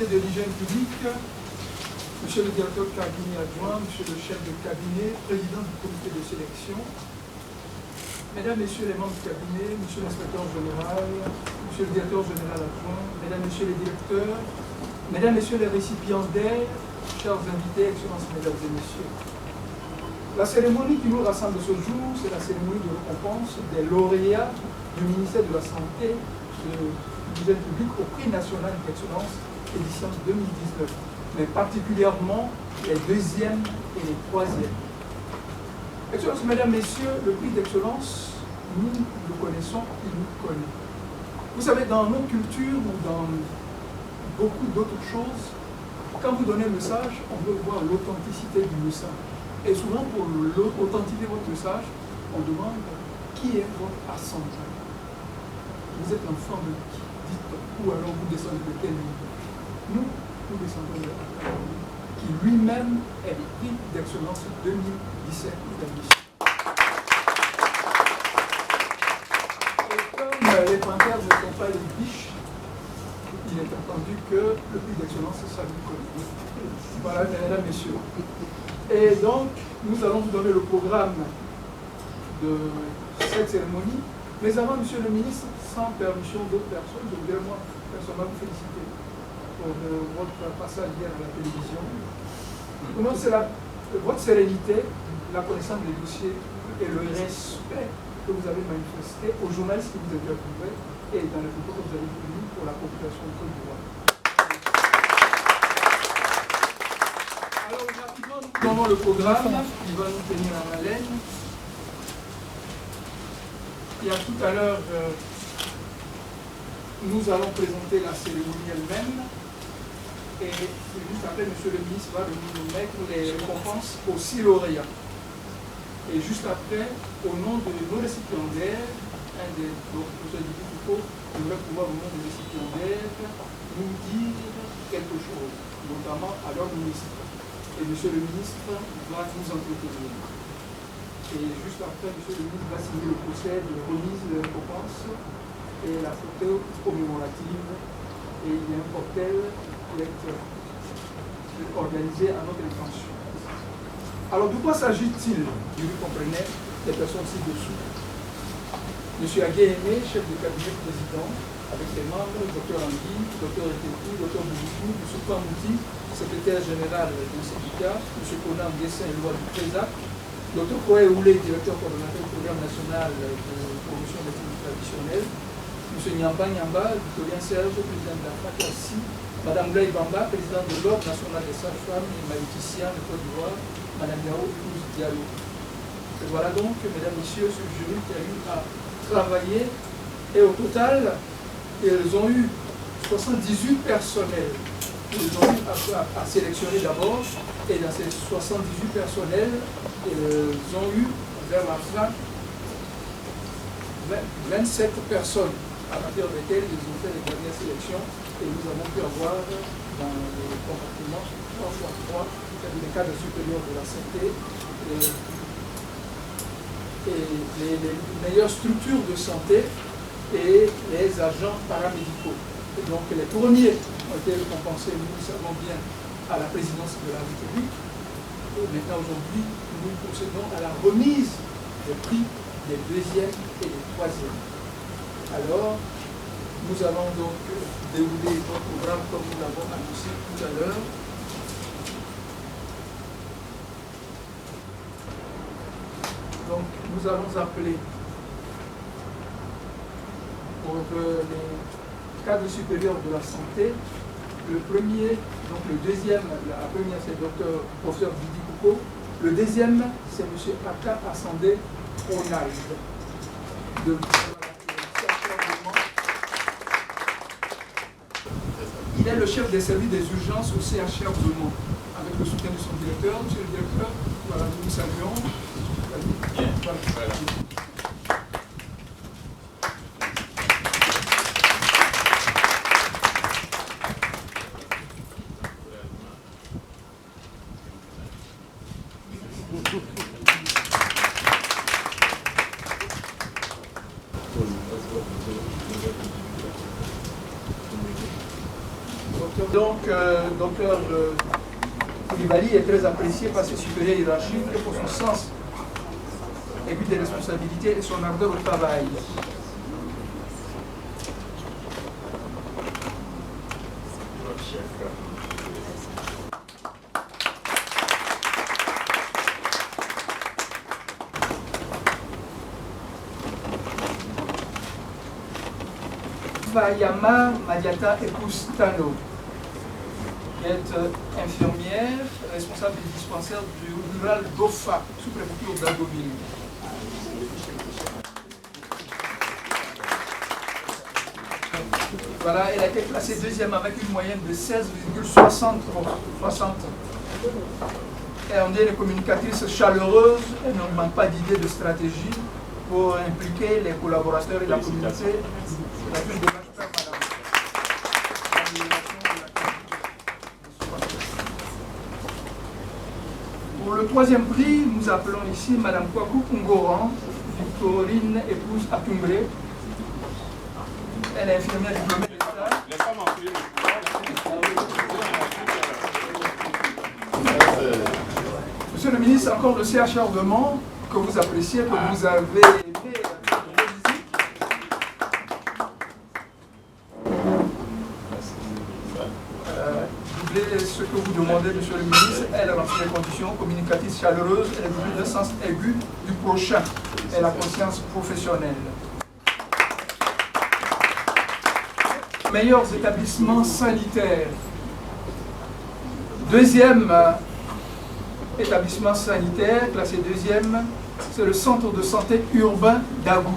santé de l'hygiène publique, monsieur le directeur de cabinet adjoint, monsieur le chef de cabinet, président du comité de sélection, mesdames, messieurs les membres du cabinet, monsieur l'inspecteur général, monsieur le directeur général adjoint, mesdames, messieurs les directeurs, mesdames, messieurs les récipiendaires, chers invités, excellences, mesdames et messieurs. La cérémonie qui nous rassemble ce jour, c'est la cérémonie de récompense des lauréats du ministère de la Santé de l'hygiène publique au prix national d'excellence édition 2019, mais particulièrement les deuxièmes et les troisièmes. Excellences, mesdames, messieurs, le prix d'excellence, nous le connaissons, il nous connaît. Vous savez, dans nos cultures ou dans beaucoup d'autres choses, quand vous donnez un message, on veut voir l'authenticité du message. Et souvent, pour authentifier votre message, on demande qui est votre ascendant. Vous êtes l'enfant de qui? Dites-nous. Ou alors vous descendez de quel niveau? Nous descendons de qui lui-même est le prix d'excellence 2017. Et comme les panthères ne sont pas les biches, il est entendu que le prix d'excellence, ça nous connaît. Voilà, mesdames, messieurs. Et donc, nous allons vous donner le programme de cette cérémonie. Mais avant, monsieur le ministre, sans permission d'autres personnes, je voudrais moi personnellement vous féliciter pour votre passage hier à la télévision. Donc, c'est votre sérénité, la connaissance des dossiers et le respect que vous avez manifesté aux journalistes que vous avez approuvés et dans les propos que vous avez tenus pour la population de Côte d'Ivoire. Alors, rapidement, nous donnons le programme qui va nous tenir en haleine. Il y a tout à l'heure, nous allons présenter la cérémonie elle-même. Et juste après, monsieur le ministre va nous mettre les récompenses aux 6 lauréats. Et juste après, au nom de nos récipiendaires, un des professeurs du Foucault, nous voulons pouvoir, au nom des récipiendaires, nous dire quelque chose, notamment à leur ministre. Et monsieur le ministre va nous entretenir. Et juste après, monsieur le ministre va signer le procès de remise de récompense et la photo commémorative. Et il y a un cocktail qui est organisé à notre intention. Alors, de quoi s'agit-il? Vous comprenez les personnes ci-dessous. Monsieur Agué-Aimé, chef de cabinet président, avec ses membres, Dr Angui, Dr Etekou, Dr Bouboukou, M. Pamouti, secrétaire général du syndicat, M. Conan Guessin-Éloi du Présac, Dr Koué Oulé, directeur coordonnateur du programme national de promotion des techniques traditionnelles, M. Nyamba Nyamba, Victorien Serge, président de la FACASI, Mme Blaye Bamba, présidente de l'Ordre national des sages-femmes et maïticiens de Côte d'Ivoire, Mme Yao Ouz Diallo. Et voilà donc, mesdames, messieurs, ce jury qui a eu à travailler. Et au total, ils ont eu 78 personnels. Ils ont eu à sélectionner d'abord. Et dans ces 78 personnels, ils ont eu, vers la fin, 27 personnes à partir desquelles ils ont fait les dernières sélections. Et nous avons pu avoir dans le compartiment 3x3 les cadres supérieurs de la santé et les meilleures structures de santé et les agents paramédicaux. Et donc les premiers ont été récompensés, nous le savons bien, à la présidence de la République. Et maintenant, aujourd'hui, nous procédons à la remise des prix des deuxièmes et des troisièmes. Alors, nous allons donc dérouler notre programme comme nous l'avons annoncé tout à l'heure. Donc, nous allons appeler pour les cadres supérieurs de la santé. Le premier, donc le deuxième, la première c'est Dr Professeur Didi Kouko. Le deuxième, c'est M. Aka Asandé Ronald. Il est le chef des services des urgences au CHR de Mont, avec le soutien de son directeur. Monsieur le directeur, voilà, nous vous saluons. Voilà. Docteur Donc, docteur Koulibaly est très apprécié par ses supérieurs hiérarchiques et pour son sens aigu des responsabilités et son ardeur au travail. Vayama Madiata épouse Tano, qui est infirmière, responsable du dispensaire du rural d'Ofa, sous-préfecture d'Agoville. Voilà, elle a été classée deuxième avec une moyenne de 16,60. Elle est une communicatrice chaleureuse, elle ne manque pas d'idées de stratégie pour impliquer les collaborateurs et la communauté. Pour le troisième prix, nous appelons ici Madame Kwaku Ngoran, Victorine, épouse Atumbré. Elle est infirmière diplômée d'État. Monsieur le ministre, encore le CHR de Mans, que vous appréciez, que vous avez aimé doubler ce que vous demandez, monsieur le ministre. Elle remplit les conditions communicatives chaleureuses, elle est doublée d'un sens aigu du prochain et la conscience professionnelle. Meilleurs établissements sanitaires. Deuxième établissement sanitaire, classé deuxième, c'est le centre de santé urbain d'Agou.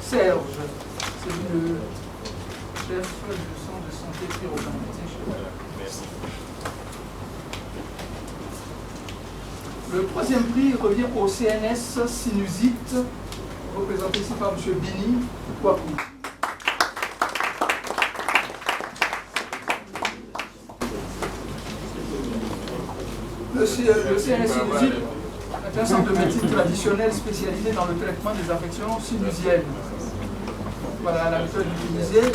Serge, c'est le chef du centre de santé urbain. Merci. Le troisième prix revient au CNS Sinusite, représenté ici par M. Bini Kwaku. Le CNS Sinusite est un centre de médecine traditionnelle spécialisé dans le traitement des affections sinusiennes. Voilà la méthode utilisée,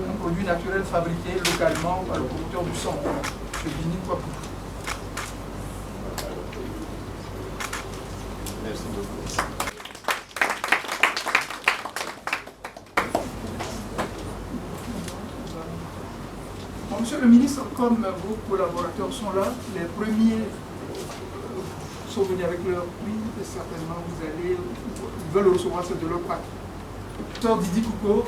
un produit naturel fabriqué localement par le producteur du centre, M. Bini Kwaku. Merci beaucoup. Bon, monsieur le ministre, comme vos collaborateurs sont là, les premiers sont venus avec leur prix, et certainement ils veulent recevoir ce de leur part. Docteur Didi Kouko.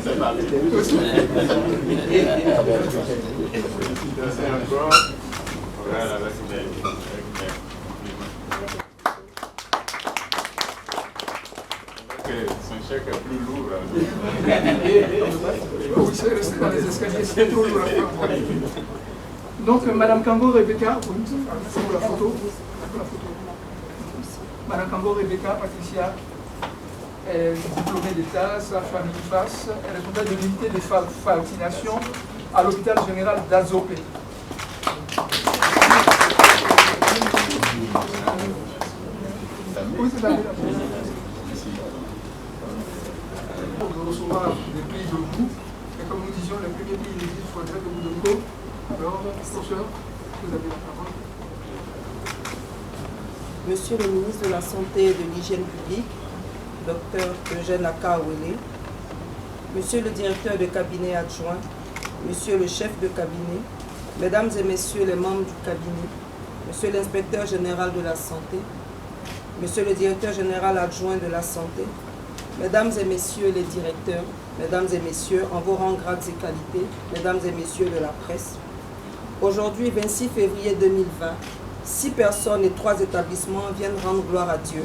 C'est parti. Voilà, avec son chèque est plus lourd. Oui, c'est resté dans les escaliers, c'est trop lourd à faire. Donc, Madame Kango Rebecca, pour la photo. Madame Kango Rebecca, Patricia, est diplômée d'État, sa famille passe, elle est responsable de l'unité de vaccination à l'hôpital général d'Azopé. Oui, c'est ça. De recevoir des prix de vous, et comme nous disions, le premier prix il existe, il faudrait que vous donniez. Alors, professeur, vous avez la parole. Monsieur le ministre de la Santé et de l'Hygiène publique, Dr Eugène Akaouele, Monsieur le directeur de cabinet adjoint, Monsieur le chef de cabinet, Mesdames et Messieurs les membres du cabinet, Monsieur l'inspecteur général de la santé, Monsieur le directeur général adjoint de la santé, Mesdames et Messieurs les directeurs, Mesdames et Messieurs, en vos rangs, grades et qualités, Mesdames et Messieurs de la presse, aujourd'hui, 26 février 2020, 6 personnes et 3 établissements viennent rendre gloire à Dieu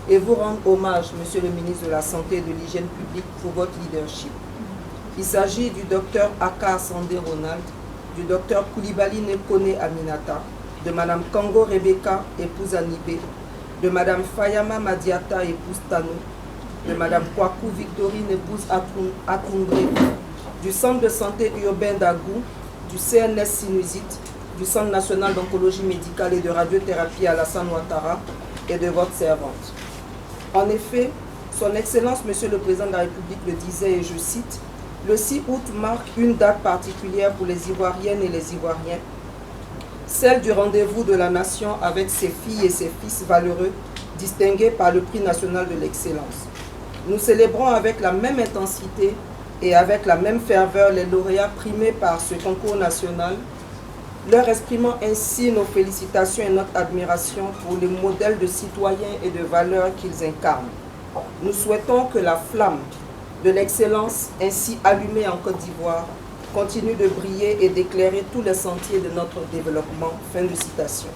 et vous rendre hommage, Monsieur le ministre de la Santé et de l'Hygiène publique, pour votre leadership. Il s'agit du Dr Aka Sandé Ronald, du Dr Koulibaly Nekone Aminata, de Madame Kango Rebecca, épouse Anibé, de Madame Fayama Madiata, épouse Tano, de Madame Kwaku Victorine, épouse Akoumbré, du Centre de santé urbain d'Agou, du CNS Sinusite, du Centre national d'oncologie médicale et de radiothérapie Alassane Ouattara et de votre servante. En effet, Son Excellence, Monsieur le Président de la République le disait, et je cite, « Le 6 août marque une date particulière pour les Ivoiriennes et les Ivoiriens, celle du rendez-vous de la nation avec ses filles et ses fils valeureux, distingués par le prix national de l'excellence. Nous célébrons avec la même intensité et avec la même ferveur les lauréats primés par ce concours national, leur exprimant ainsi nos félicitations et notre admiration pour les modèles de citoyens et de valeurs qu'ils incarnent. Nous souhaitons que la flamme de l'excellence ainsi allumée en Côte d'Ivoire continue de briller et d'éclairer tous les sentiers de notre développement. » Fin de citation.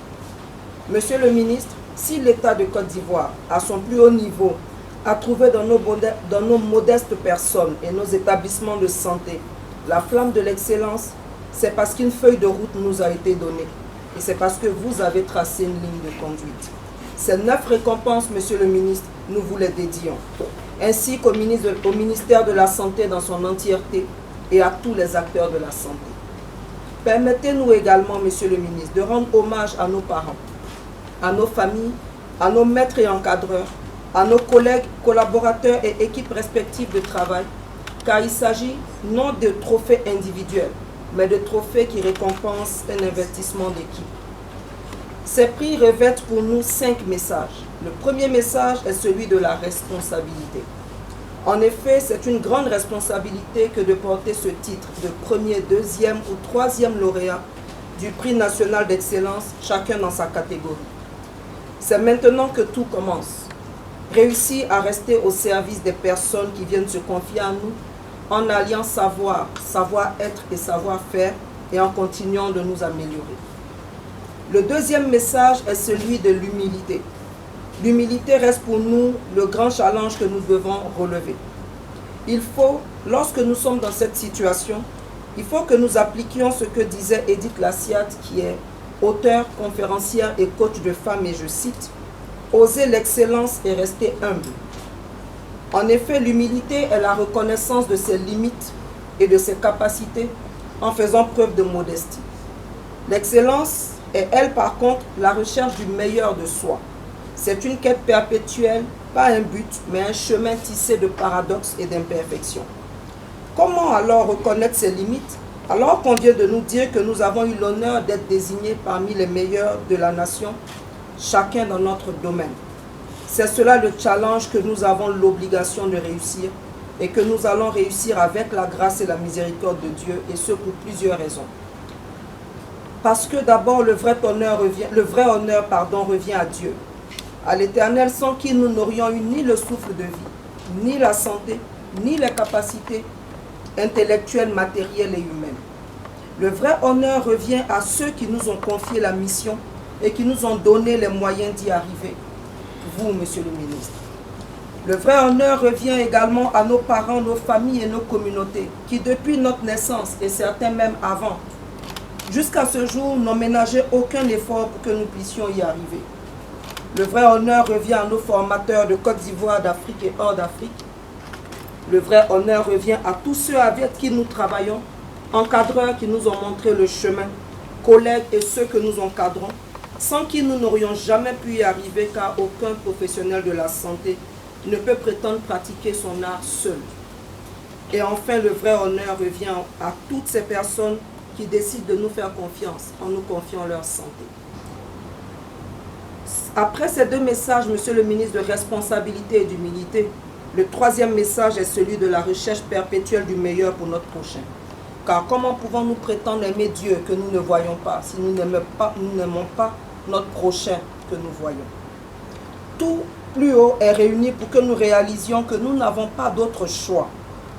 Monsieur le ministre, si l'État de Côte d'Ivoire, à son plus haut niveau, a trouvé dans nos modestes personnes et nos établissements de santé la flamme de l'excellence, c'est parce qu'une feuille de route nous a été donnée et c'est parce que vous avez tracé une ligne de conduite. Ces 9 récompenses, Monsieur le ministre, nous vous les dédions, ainsi qu'au ministère de la Santé dans son entièreté et à tous les acteurs de la santé. Permettez-nous également, Monsieur le ministre, de rendre hommage à nos parents, à nos familles, à nos maîtres et encadreurs, à nos collègues, collaborateurs et équipes respectives de travail, car il s'agit non de trophées individuels, mais de trophées qui récompensent un investissement d'équipe. Ces prix revêtent pour nous 5 messages. Le premier message est celui de la responsabilité. En effet, c'est une grande responsabilité que de porter ce titre de premier, deuxième ou troisième lauréat du prix national d'excellence, chacun dans sa catégorie. C'est maintenant que tout commence. Réussir à rester au service des personnes qui viennent se confier à nous en alliant savoir, savoir-être et savoir-faire et en continuant de nous améliorer. Le deuxième message est celui de l'humilité. L'humilité reste pour nous le grand challenge que nous devons relever. Il faut, lorsque nous sommes dans cette situation, il faut que nous appliquions ce que disait Edith Lassiat, qui est auteure, conférencière et coach de femmes, et je cite, « Oser l'excellence et rester humble ». En effet, l'humilité est la reconnaissance de ses limites et de ses capacités en faisant preuve de modestie. L'excellence est, elle, par contre, la recherche du meilleur de soi. C'est une quête perpétuelle, pas un but, mais un chemin tissé de paradoxes et d'imperfections. Comment alors reconnaître ses limites, alors qu'on vient de nous dire que nous avons eu l'honneur d'être désignés parmi les meilleurs de la nation, chacun dans notre domaine? C'est cela le challenge que nous avons l'obligation de réussir et que nous allons réussir avec la grâce et la miséricorde de Dieu, et ce pour plusieurs raisons. Parce que d'abord, le vrai honneur revient à Dieu, à l'Éternel, sans qui nous n'aurions eu ni le souffle de vie, ni la santé, ni les capacités intellectuelles, matérielles et humaines. Le vrai honneur revient à ceux qui nous ont confié la mission et qui nous ont donné les moyens d'y arriver. Vous, Monsieur le ministre. Le vrai honneur revient également à nos parents, nos familles et nos communautés, qui depuis notre naissance, et certains même avant, jusqu'à ce jour, n'ont ménagé aucun effort pour que nous puissions y arriver. Le vrai honneur revient à nos formateurs de Côte d'Ivoire, d'Afrique et hors d'Afrique. Le vrai honneur revient à tous ceux avec qui nous travaillons, encadreurs qui nous ont montré le chemin, collègues et ceux que nous encadrons, sans qui nous n'aurions jamais pu y arriver, car aucun professionnel de la santé ne peut prétendre pratiquer son art seul. Et enfin, le vrai honneur revient à toutes ces personnes qui décident de nous faire confiance en nous confiant leur santé. Après ces 2 messages, Monsieur le ministre, de responsabilité et d'humilité, le troisième message est celui de la recherche perpétuelle du meilleur pour notre prochain. Car comment pouvons-nous prétendre aimer Dieu que nous ne voyons pas, si nous n'aimons pas notre prochain que nous voyons? Tout plus haut est réuni pour que nous réalisions que nous n'avons pas d'autre choix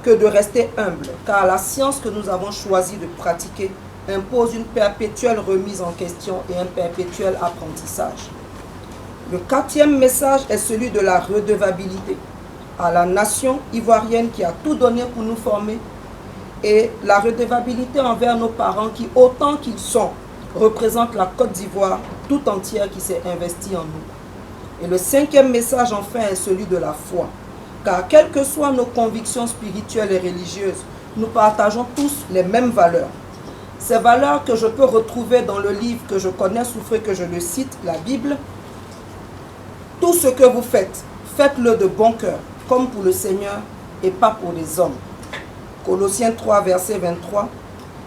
que de rester humbles, car la science que nous avons choisi de pratiquer impose une perpétuelle remise en question et un perpétuel apprentissage. Le 4e message est celui de la redevabilité à la nation ivoirienne qui a tout donné pour nous former, et la redevabilité envers nos parents qui, autant qu'ils sont, représentent la Côte d'Ivoire tout entière qui s'est investie en nous. Et le 5e message enfin est celui de la foi, car quelles que soient nos convictions spirituelles et religieuses, nous partageons tous les mêmes valeurs. Ces valeurs que je peux retrouver dans le livre que je connais, souffrez que je le cite, la Bible. Tout ce que vous faites, faites-le de bon cœur, comme pour le Seigneur et pas pour les hommes. Colossiens 3, verset 23.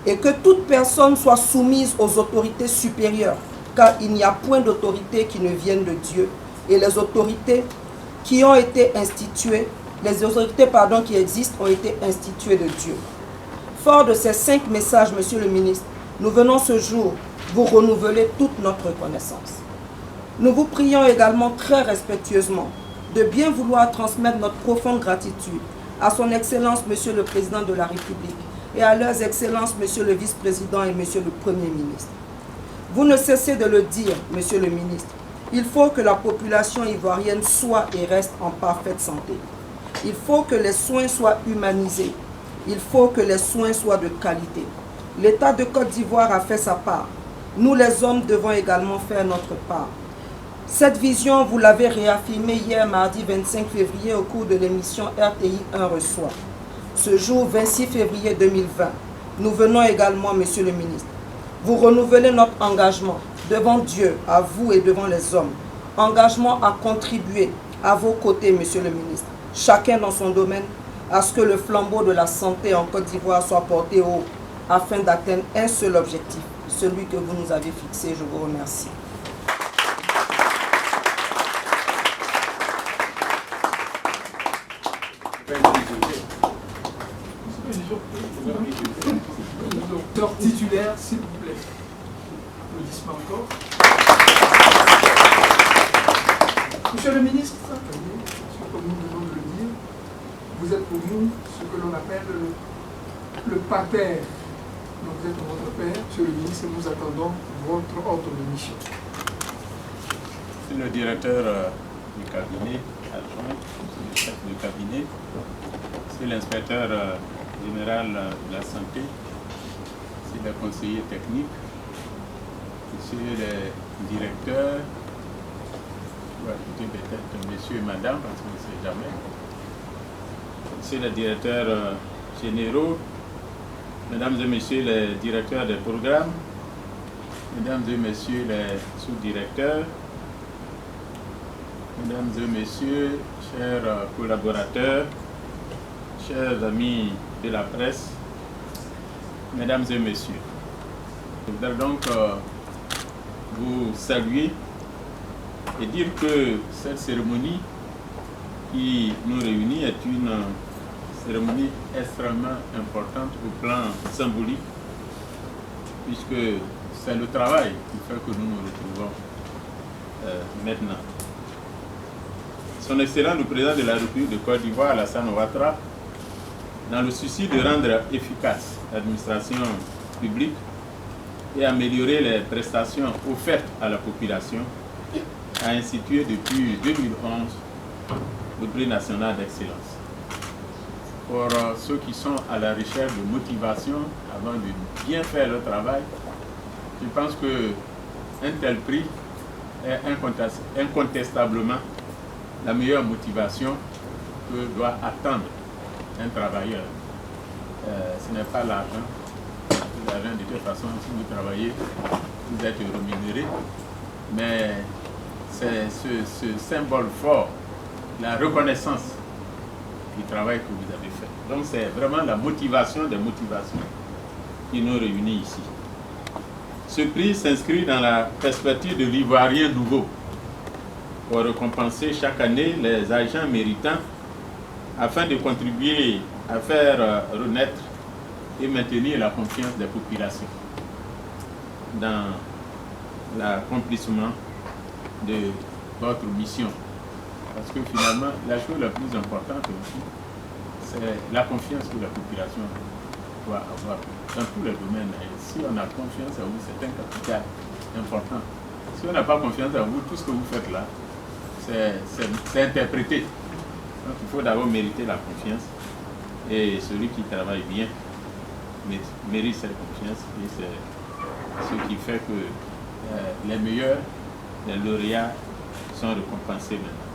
Et que toute personne soit soumise aux autorités supérieures, car il n'y a point d'autorité qui ne vienne de Dieu. Et les autorités qui ont été instituées, qui existent ont été instituées de Dieu. Fort de ces 5 messages, Monsieur le ministre, nous venons ce jour vous renouveler toute notre reconnaissance. Nous vous prions également très respectueusement de bien vouloir transmettre notre profonde gratitude à son Excellence, Monsieur le Président de la République, et à leurs Excellences, Monsieur le Vice-président et Monsieur le Premier ministre. Vous ne cessez de le dire, Monsieur le ministre, il faut que la population ivoirienne soit et reste en parfaite santé. Il faut que les soins soient humanisés. Il faut que les soins soient de qualité. L'État de Côte d'Ivoire a fait sa part. Nous, les hommes, devons également faire notre part. Cette vision, vous l'avez réaffirmée hier, mardi 25 février, au cours de l'émission RTI 1 reçoit. Ce jour, 26 février 2020, nous venons également, Monsieur le ministre, vous renouveler notre engagement devant Dieu, à vous et devant les hommes. Engagement à contribuer à vos côtés, Monsieur le ministre, chacun dans son domaine, à ce que le flambeau de la santé en Côte d'Ivoire soit porté haut, afin d'atteindre un seul objectif, celui que vous nous avez fixé. Je vous remercie. Docteur titulaire, s'il vous plaît. Applaudissements encore. Monsieur le ministre, comme nous venons de le dire, vous êtes pour nous ce que l'on appelle le pater. Donc vous êtes notre père, monsieur le ministre, et nous attendons votre ordre de mission. C'est le directeur du cabinet adjoint, c'est le chef du cabinet, c'est l'inspecteur général de la santé, c'est le conseiller technique, monsieur le directeur, peut-être monsieur et madame, parce qu'on ne sait jamais, monsieur le directeur généraux, mesdames et messieurs les directeurs des programmes, mesdames et messieurs les sous-directeurs, mesdames et messieurs, chers collaborateurs, chers amis de la presse, mesdames et messieurs, je voudrais donc vous saluer et dire que cette cérémonie qui nous réunit est une cérémonie extrêmement importante au plan symbolique, puisque c'est le travail qui fait que nous nous retrouvons maintenant. Son Excellence le Président de la République de Côte d'Ivoire, Alassane Ouattara, dans le souci de rendre efficace l'administration publique et améliorer les prestations offertes à la population, a institué depuis 2011 le prix national d'excellence. Pour ceux qui sont à la recherche de motivation avant de bien faire leur travail, je pense qu'un tel prix est incontestablement la meilleure motivation que doit attendre un travailleur. Ce n'est pas l'argent. L'argent, de toute façon, si vous travaillez, vous êtes rémunéré. Mais c'est ce symbole fort, la reconnaissance du travail que vous avez fait. Donc c'est vraiment la motivation des motivations qui nous réunit ici. Ce prix s'inscrit dans la perspective de l'Ivoirien nouveau pour récompenser chaque année les agents méritants afin de contribuer à faire renaître et maintenir la confiance des populations dans l'accomplissement de votre mission. Parce que finalement, la chose la plus importante aussi, c'est la confiance que la population doit avoir dans tous les domaines. Et si on a confiance à vous, c'est un capital important Si on n'a pas confiance en vous, tout ce que vous faites là, c'est interprété. Donc il faut d'abord mériter la confiance. Et celui qui travaille bien mérite cette confiance. Et c'est ce qui fait que les meilleurs, les lauréats, sont récompensés maintenant.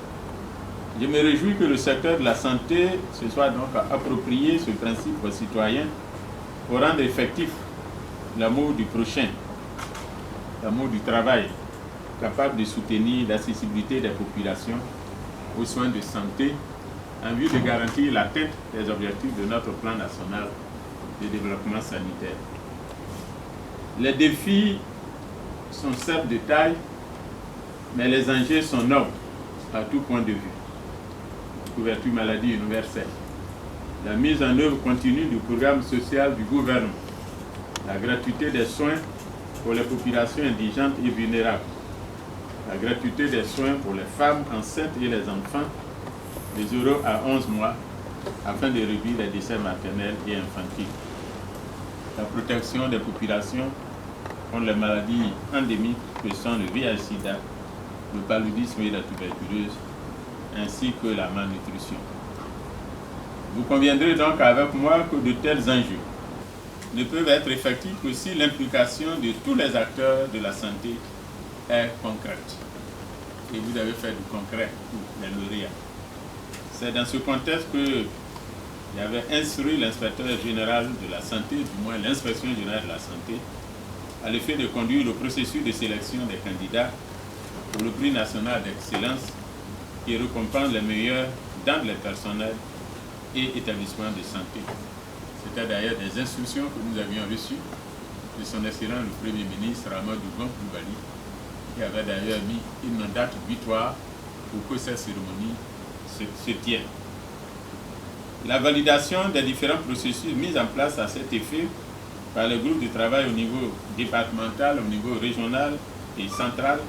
Je me réjouis que le secteur de la santé se soit donc approprié ce principe citoyen pour rendre effectif l'amour du prochain, l'amour du travail, capable de soutenir l'accessibilité des populations aux soins de santé en vue de garantir l'atteinte des objectifs de notre plan national de développement sanitaire. Les défis sont certes de taille, mais les enjeux sont nobles à tout point de vue. Couverture maladie universelle, la mise en œuvre continue du programme social du gouvernement, la gratuité des soins pour les populations indigentes et vulnérables, la gratuité des soins pour les femmes enceintes et les enfants de 0 à 11 mois afin de réduire les décès maternels et infantiles, la protection des populations contre les maladies endémiques que sont le VIH-Sida, le paludisme et la tuberculose, ainsi que la malnutrition. Vous conviendrez donc avec moi que de tels enjeux ne peuvent être effectifs que si l'implication de tous les acteurs de la santé est concrète. Et vous avez fait du concret pour les lauréats. C'est dans ce contexte que j'avais instruit l'inspecteur général de la santé, du moins l'inspection générale de la santé, à l'effet de conduire le processus de sélection des candidats pour le prix national d'excellence qui récompense les meilleurs dans les personnels et établissements de santé. C'était d'ailleurs des instructions que nous avions reçues de son excellent le Premier ministre Amadou Gon Coulibaly, qui avait d'ailleurs mis une date butoir pour que cette cérémonie se tienne. La validation des différents processus mis en place à cet effet par le groupe de travail au niveau départemental, au niveau régional et central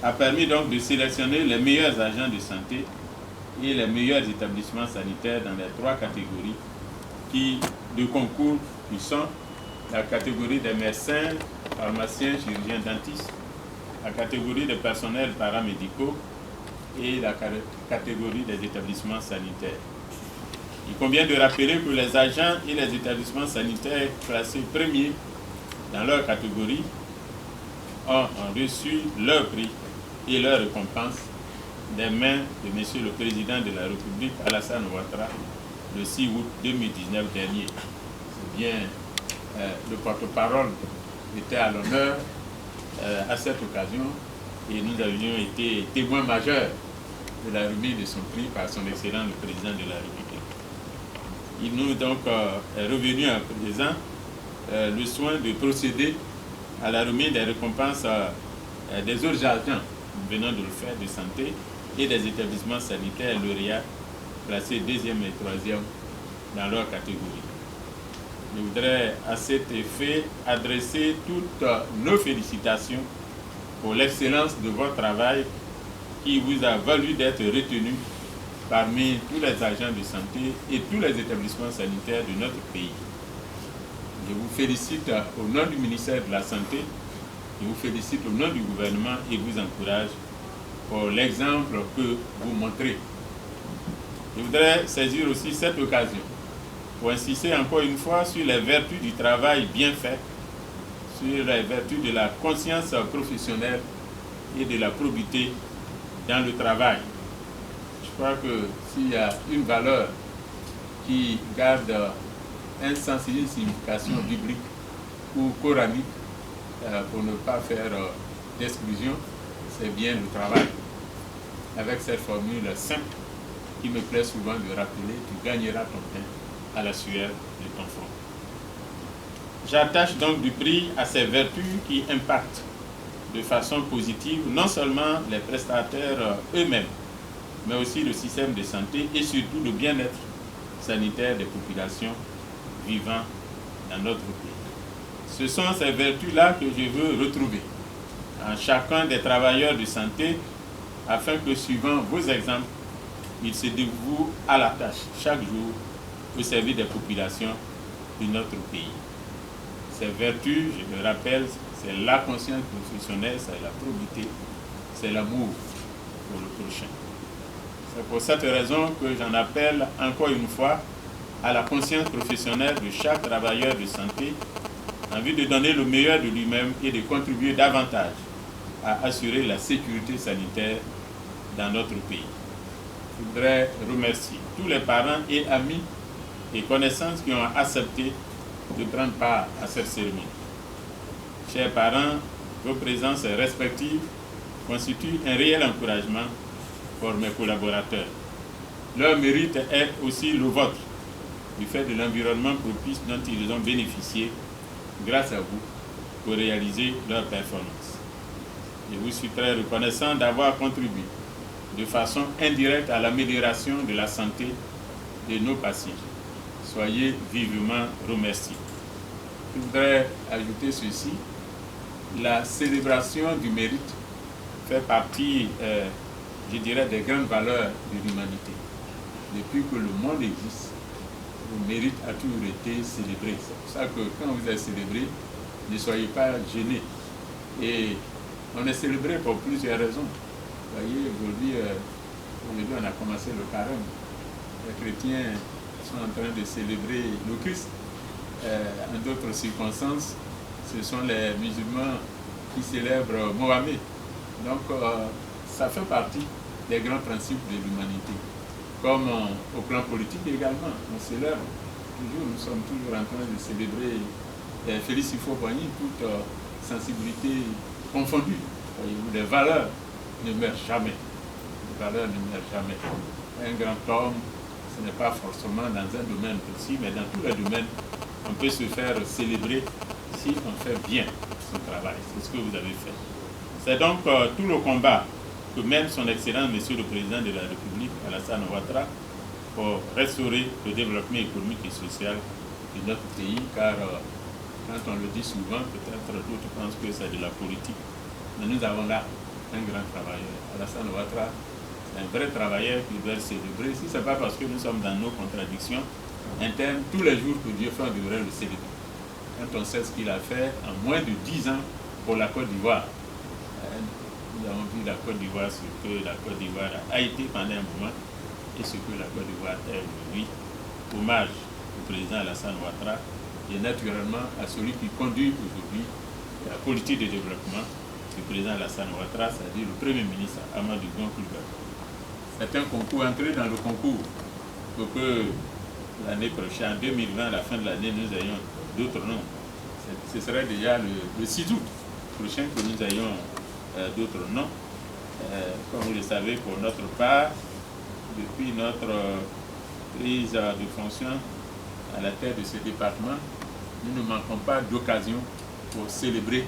a permis donc de sélectionner les meilleurs agents de santé et les meilleurs établissements sanitaires dans les 3 catégories de concours qui sont la catégorie des médecins, pharmaciens, chirurgiens, dentistes, la catégorie des personnels paramédicaux et la catégorie des établissements sanitaires. Il convient de rappeler que les agents et les établissements sanitaires classés premiers dans leur catégorie ont reçu leur prix et leur récompense des mains de M. le Président de la République, Alassane Ouattara, le 6 août 2019 dernier. C'est bien le porte-parole était à l'honneur à cette occasion et nous avions été témoins majeurs de la remise de son prix par son excellent le Président de la République. Il nous donc est revenu à présent le soin de procéder à la remise des récompenses des autres agents venant de le faire de santé et des établissements sanitaires lauréats classés 2e et 3e dans leur catégorie. Je voudrais à cet effet adresser toutes nos félicitations pour l'excellence de votre travail qui vous a valu d'être retenu parmi tous les agents de santé et tous les établissements sanitaires de notre pays. Je vous félicite au nom du ministère de la Santé, je vous félicite au nom du gouvernement et vous encourage pour l'exemple que vous montrez. Je voudrais saisir aussi cette occasion pour insister encore une fois sur les vertus du travail bien fait, sur les vertus de la conscience professionnelle et de la probité dans le travail. Je crois que s'il y a une valeur qui garde un sens et une signification biblique ou coranique pour ne pas faire d'exclusion, c'est bien le travail. Avec cette formule simple qui me plaît souvent de rappeler, tu gagneras ton pain à la sueur de ton front. J'attache donc du prix à ces vertus qui impactent de façon positive non seulement les prestataires eux-mêmes, mais aussi le système de santé et surtout le bien-être sanitaire des populations vivant dans notre pays. Ce sont ces vertus-là que je veux retrouver en chacun des travailleurs de santé afin que, suivant vos exemples, ils se dévouent à la tâche chaque jour au service des populations de notre pays. Ses vertus, je le rappelle, c'est la conscience professionnelle, c'est la probité, c'est l'amour pour le prochain. C'est pour cette raison que j'en appelle encore une fois à la conscience professionnelle de chaque travailleur de santé en vue de donner le meilleur de lui-même et de contribuer davantage à assurer la sécurité sanitaire dans notre pays. Je voudrais remercier tous les parents et amis et connaissances qui ont accepté de prendre part à cette cérémonie. Chers parents, vos présences respectives constituent un réel encouragement pour mes collaborateurs. Leur mérite est aussi le vôtre, du fait de l'environnement propice dont ils ont bénéficié grâce à vous pour réaliser leur performance. Je vous suis très reconnaissant d'avoir contribué de façon indirecte à l'amélioration de la santé de nos patients. Soyez vivement remerciés. Je voudrais ajouter ceci. La célébration du mérite fait partie, je dirais, des grandes valeurs de l'humanité. Depuis que le monde existe, le mérite a toujours été célébré. C'est pour ça que quand vous êtes célébré, ne soyez pas gênés. Et on est célébré pour plusieurs raisons. Vous voyez, aujourd'hui, on a commencé le carême. Les chrétiens sont en train de célébrer le Christ. En d'autres circonstances, ce sont les musulmans qui célèbrent Mohamed. Donc, ça fait partie des grands principes de l'humanité. Comme au plan politique également, on célèbre toujours, nous sommes toujours en train de célébrer Félix Houphouët-Boigny, toute sensibilité confondue. Voyez-vous, les valeurs ne meurent jamais. Les valeurs ne meurent jamais. Un grand homme, ce n'est pas forcément dans un domaine précis, mais dans tous les domaines, on peut se faire célébrer si on fait bien son travail. C'est ce que vous avez fait. C'est donc tout le combat que mène son Excellence, Monsieur le Président de la République, Alassane Ouattara, pour restaurer le développement économique et social de notre pays, car quand on le dit souvent, peut-être d'autres pensent que c'est de la politique, mais nous avons là un grand travailleur. Alassane Ouattara, c'est un vrai travailleur qui doit célébrer. Si ce n'est pas parce que nous sommes dans nos contradictions internes, tous les jours que Dieu fait, on devrait le célébrer. Quand on sait ce qu'il a fait en moins de 10 ans pour la Côte d'Ivoire, nous avons vu la Côte d'Ivoire, ce que la Côte d'Ivoire a été pendant un moment et ce que la Côte d'Ivoire est aujourd'hui. Hommage au président Alassane Ouattara et naturellement à celui qui conduit aujourd'hui la politique de développement, le président Alassane Ouattara, c'est-à-dire le Premier ministre Amadou Coulibaly. C'est un concours, entrer dans le concours pour que l'année prochaine, en 2020, à la fin de l'année, nous ayons d'autres noms. Ce serait déjà le 6 août prochain que nous ayons d'autres noms. Comme vous le savez, pour notre part, depuis notre prise de fonction à la tête de ce département, nous ne manquons pas d'occasion pour célébrer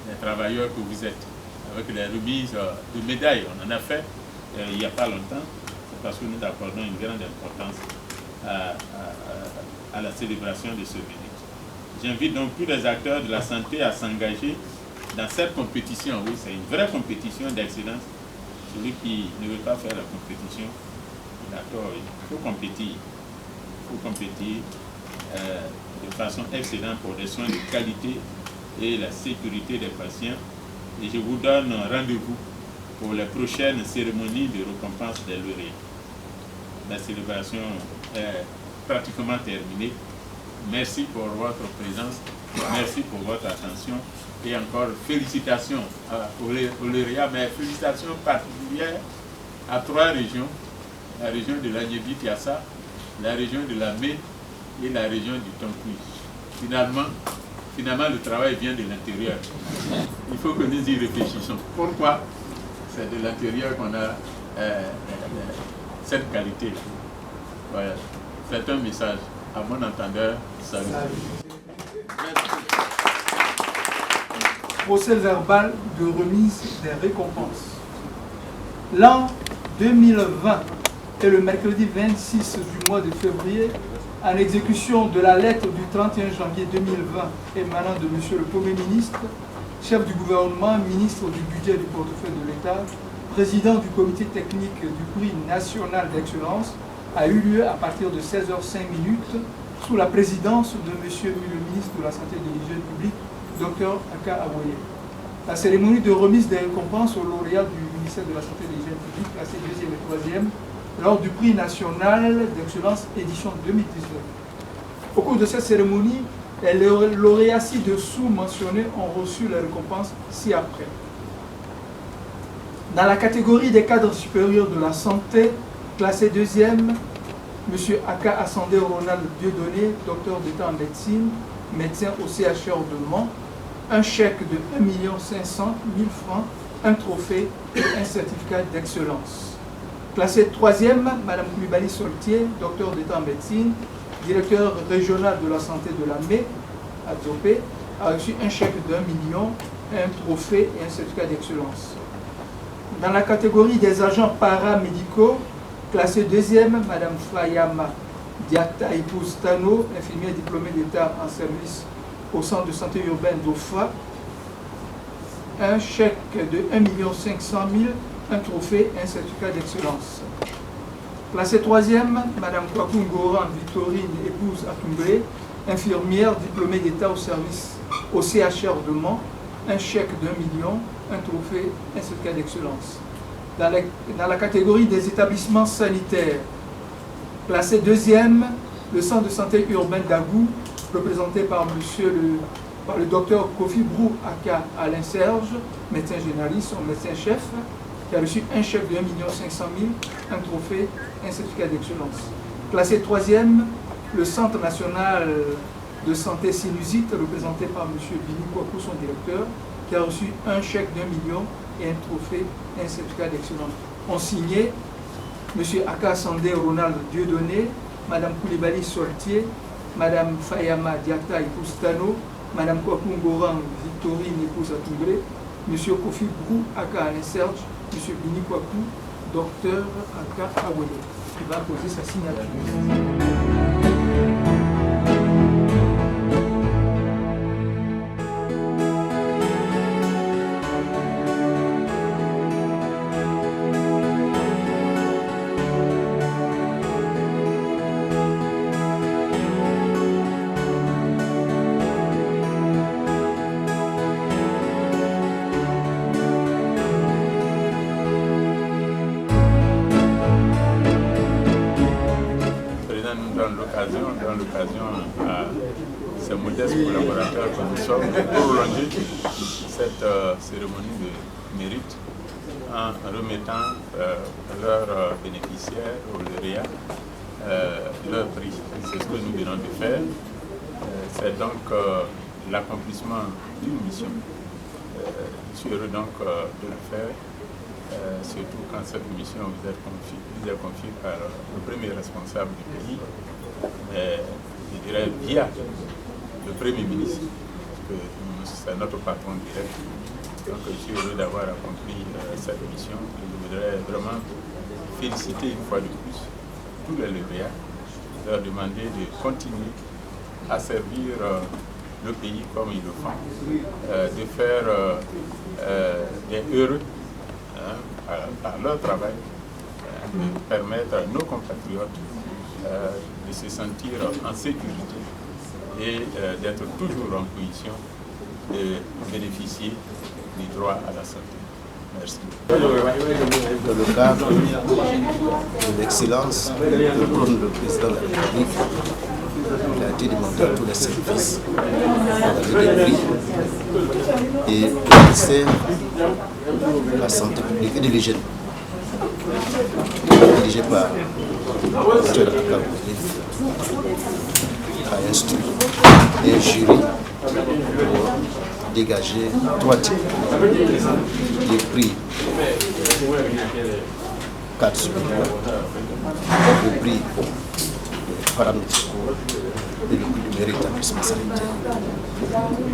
les travailleurs que vous êtes, avec les remises de médailles. On en a fait il n'y a pas longtemps, c'est parce que nous accordons une grande importance à la célébration de ce mérite. J'invite donc tous les acteurs de la santé à s'engager dans cette compétition. Oui, c'est une vraie compétition d'excellence. Celui qui ne veut pas faire la compétition, d'accord, il faut compétir. Il faut compétir de façon excellente pour des soins de qualité et la sécurité des patients. Et je vous donne rendez-vous pour les prochaines cérémonies de récompense des lauréats. La célébration est pratiquement terminée. Merci pour votre présence, merci pour votre attention et encore félicitations aux lauréats, mais félicitations particulières à 3 régions, la région de l'Agnébit-Tiassa, la région de la Mé et la région du Tonkuy. Finalement, le travail vient de l'intérieur. Il faut que nous y réfléchissions. Pourquoi? C'est de l'intérieur qu'on a cette qualité. Voilà. C'est un message. À mon entendeur, salut. Procès verbal de remise des récompenses. L'an 2020 est le mercredi 26 du mois de février, en exécution de la lettre du 31 janvier 2020 émanant de M. le Premier ministre, chef du gouvernement, ministre du budget et du portefeuille de l'État, président du comité technique du prix national d'excellence, a eu lieu à partir de 16h05 sous la présidence de Monsieur le ministre de la Santé et de l'Hygiène publique, Dr Aka Awoye. La cérémonie de remise des récompenses aux lauréats du ministère de la Santé et de l'Hygiène publique, classés 2e et 3e, lors du prix national d'excellence édition 2019. Au cours de cette cérémonie, les lauréats ci-dessous mentionnés ont reçu les récompenses ci-après. Dans la catégorie des cadres supérieurs de la santé, classé 2e, M. Aka Asandé Ronald Dieudonné, docteur d'État en médecine, médecin au CHR de Mans, un chèque de 1 500 000 francs, un trophée et un certificat d'excellence. Classé 3e, Mme Koulibaly Soltier, docteur d'État en médecine, directeur régional de la santé de la ME, à Djopé, a reçu un chèque de 1 million, un trophée et un certificat d'excellence. Dans la catégorie des agents paramédicaux, classé 2e, Mme Fayama Diata épouse Tano, infirmière diplômée d'État en service au centre de santé urbain d'Ofa, un chèque de 1 500 000, un trophée et un certificat d'excellence. Classé 3e, Mme Kwaku Ngoran Victorine, épouse Akumbre, infirmière diplômée d'État au service au CHR de Mans, un chèque de 1 million, un trophée, un certificat d'excellence. Dans la catégorie des établissements sanitaires, classé 2e, le centre de santé urbain d'Agou, représenté par le docteur Kofi Brou Aka Alain Serge, médecin généraliste, son médecin-chef, qui a reçu un chèque de 1 500 000, un trophée, un certificat d'excellence. Classé 3e, le Centre national de santé sinusite, représenté par M. Bini Kwaku, son directeur, qui a reçu un chèque de 1 million et un trophée et un certificat d'excellence. Ont signé M. Aka Sandé Ronald Dieudonné, Mme Koulibaly Soltier, Mme Fayama Diata épouse Tano, Mme Kwaku Ngoran Victorine épouse Atumbre, M. Kofi Brou Aka Alain Serge, M. Bini Kwaku, docteur Aka Awoye, qui va poser sa signature. Dans l'occasion à ces modestes collaborateurs que nous sommes, prolonger cette cérémonie de mérite en remettant à leurs bénéficiaires, aux lauréats, leur prix. C'est ce que nous venons de faire. C'est donc l'accomplissement d'une mission. Je suis heureux donc de le faire. Surtout quand cette mission vous est confiée par le premier responsable du pays, je dirais via le Premier ministre, parce que c'est notre patron direct. Donc je suis heureux d'avoir accompli cette mission. Je voudrais vraiment féliciter une fois de plus tous les lauréats, leur demander de continuer à servir le pays comme ils le font, de faire des heureux par leur travail, de permettre à nos compatriotes de se sentir en sécurité et d'être toujours en position de bénéficier du droit à la santé. Merci. Dans le cadre de l'excellence que prône le président de la République, il a été demandé à tous les services de des prix et le ministère de la santé publique et de l'hygiène, dirigé par M. Dr a instruit un jury pour dégager 3 types de prix 4 supérieurs, le prix paramétricaux et le prix du mérite établissement sanitaire.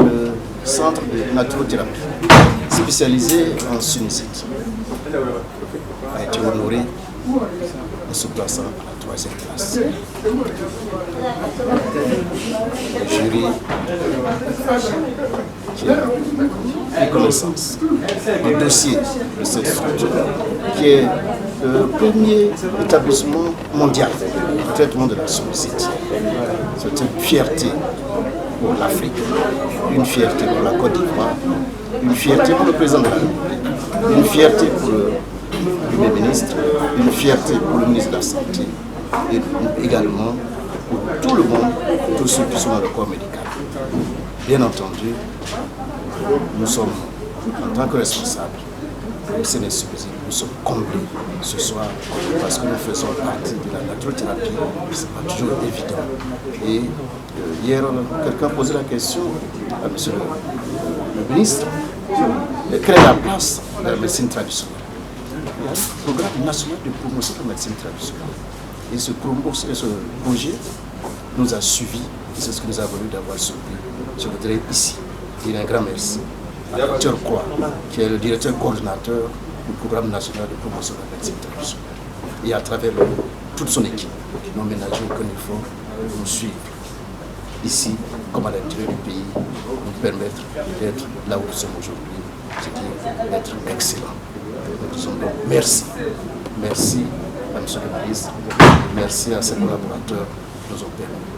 Le centre de naturothérapie spécialisé en sinusite a été honoré en se plaçant à la 3e place. Le jury qui a pris connaissance du dossier de cette structure qui est le premier établissement mondial de traitement de la sinusite. C'est une fierté pour l'Afrique, une fierté pour la Côte d'Ivoire, une fierté pour le président de la République, une fierté pour le Premier ministre, une fierté pour le ministre de la Santé et également pour tout le monde, tous ceux qui sont dans le corps médical. Bien entendu, nous sommes, en tant que responsables, le CNSPZ, nous sommes comblés ce soir parce que nous faisons partie de la naturthérapie. Ce n'est pas toujours évident. Et hier, quelqu'un posait la question à M. le ministre, quelle est la place de la médecine traditionnelle? Il y a un programme national de promotion de la médecine traditionnelle. Et ce projet nous a suivis, et c'est ce que nous avons voulu d'avoir suivi. Je voudrais ici dire un grand merci à Dr Croix, qui est le directeur coordinateur du programme national de promotion de la médecine traditionnelle. Et à travers toute son équipe, nous ménageons aucun effort de nous suivre ici, comme à l'intérieur du pays, nous permettre d'être là où nous sommes aujourd'hui, c'est-à-dire d'être excellents. Nous disons donc merci. Merci à M. le ministre, merci à ses collaborateurs qui nous ont permis